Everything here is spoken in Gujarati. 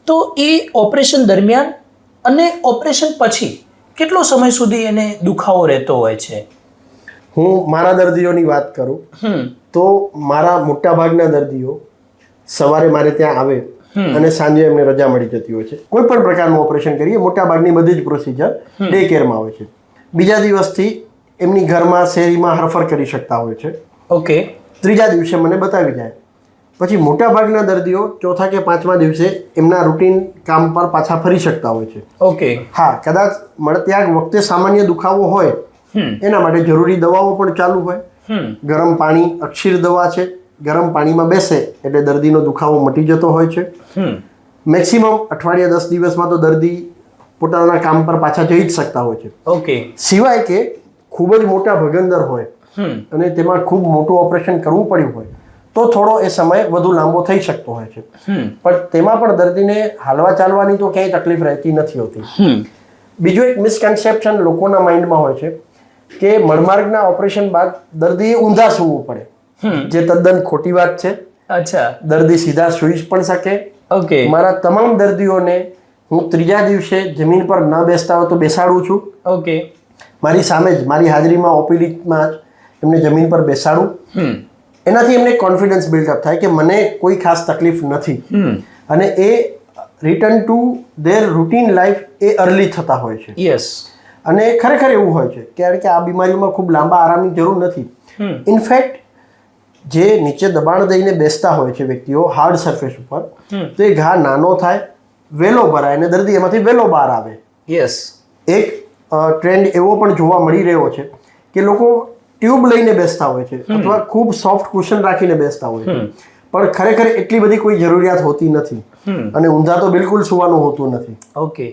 તો એ ઓપરેશન દરમિયાન અને ઓપરેશન પછી કેટલો સમય સુધી એને દુખાવો રહેતો હોય છે? હું મારા દર્દીઓની વાત કરું તો મારા મોટા ભાગના દર્દીઓ સવારે મારે ત્યાં આવે અને સાંજે એમને રજા મળી જતી હોય છે. કોઈ પણ પ્રકારનું ઓપરેશન કરીએ, મોટા ભાગની બધી જ પ્રોસિજર ડે કેરમાં હોય છે. બીજા દિવસથી એમની ઘરમાં શેરીમાં હરફર કરી શકતા હોય છે. ઓકે. ત્રીજા દિવસે મને બતાવી જાય. પછી મોટા ભાગના દર્દીઓ ચોથા કે પાંચમા દિવસે એમના રૂટીન કામ પર પાછા ફરી શકતા હોય છે. ઓકે. હા, કદાચ મળે ત્યાં વખતે સામાન્ય દુખાવો હોય એના માટે જરૂરી દવાઓ પણ ચાલુ હોય. ગરમ પાણી અક્ષીર દવા છે, ગરમ પાણીમાં બેસે એટલે દર્દીનો દુખાવો મટી જતો હોય છે. મેક્સિમમ અઠવાડિયા 10 દિવસમાં તો દર્દી પોતાના કામ પર પાછા જઈ જ શકતા હોય છે. ઓકે. સિવાય કે ખૂબ જ મોટા ભગંદર હોય અને તેમાં ખૂબ મોટું ઓપરેશન કરવું પડ્યું હોય તો થોડો એ સમય વધુ લાંબો થઈ શકતો હોય છે. પણ તેમાં પણ દર્દીને હાલવા ચાલવાની તો ક્યાંય તકલીફ રહેતી નથી હોતી. બીજું એક મિસકન્સેપ્શન લોકોના માઇન્ડમાં હોય છે કે મળમાર્ગના ઓપરેશન બાદ દર્દીએ ઊંધા સૂવું પડે, જે તદ્દન ખોટી વાત છે. અચ્છા. દર્દી સીધા સૂઈ પણ શકે. ઓકે. મારા તમામ દર્દીઓને હું ત્રીજા દિવસે જમીન પર ન બેસતા હોય તો બેસાડું છું. ઓકે. મારી સામે જ મારી હાજરીમાં ઓપીડીમાં જ એમને જમીન પર બેસાડું. એનાથી એમને કોન્ફિડન્સ બિલ્ડઅપ થાય કે મને કોઈ ખાસ તકલીફ નથી અને એ return to their routine life એ અર્લી થતા હોય છે. યસ. અને ખરેખર એવું હોય છે કારણ કે આ બીમારીમાં ખૂબ લાંબા આરામની જરૂર નથી. ઇનફેક્ટ જે નીચે દબાણ દઈને બેસતા હોય છે વ્યક્તિઓ હાર્ડ સરફેસ ઉપર, તો એ ઘા નાનો થાય, વેલો ભરાય અને દર્દી એમાંથી વેલો બહાર આવે. યસ. એક ટ્રેન્ડ એવો પણ જોવા મળી રહ્યો છે કે લોકો ટ્યુબ લઈને બેસતા હોય છે અથવા ખૂબ સોફ્ટ કુશન રાખીને બેસતા હોય છે, પણ ખરેખર એટલી બધી કોઈ જરૂરિયાત હોતી નથી અને ઊંધા તો બિલકુલ સુવાનું હોતું નથી. ઓકે.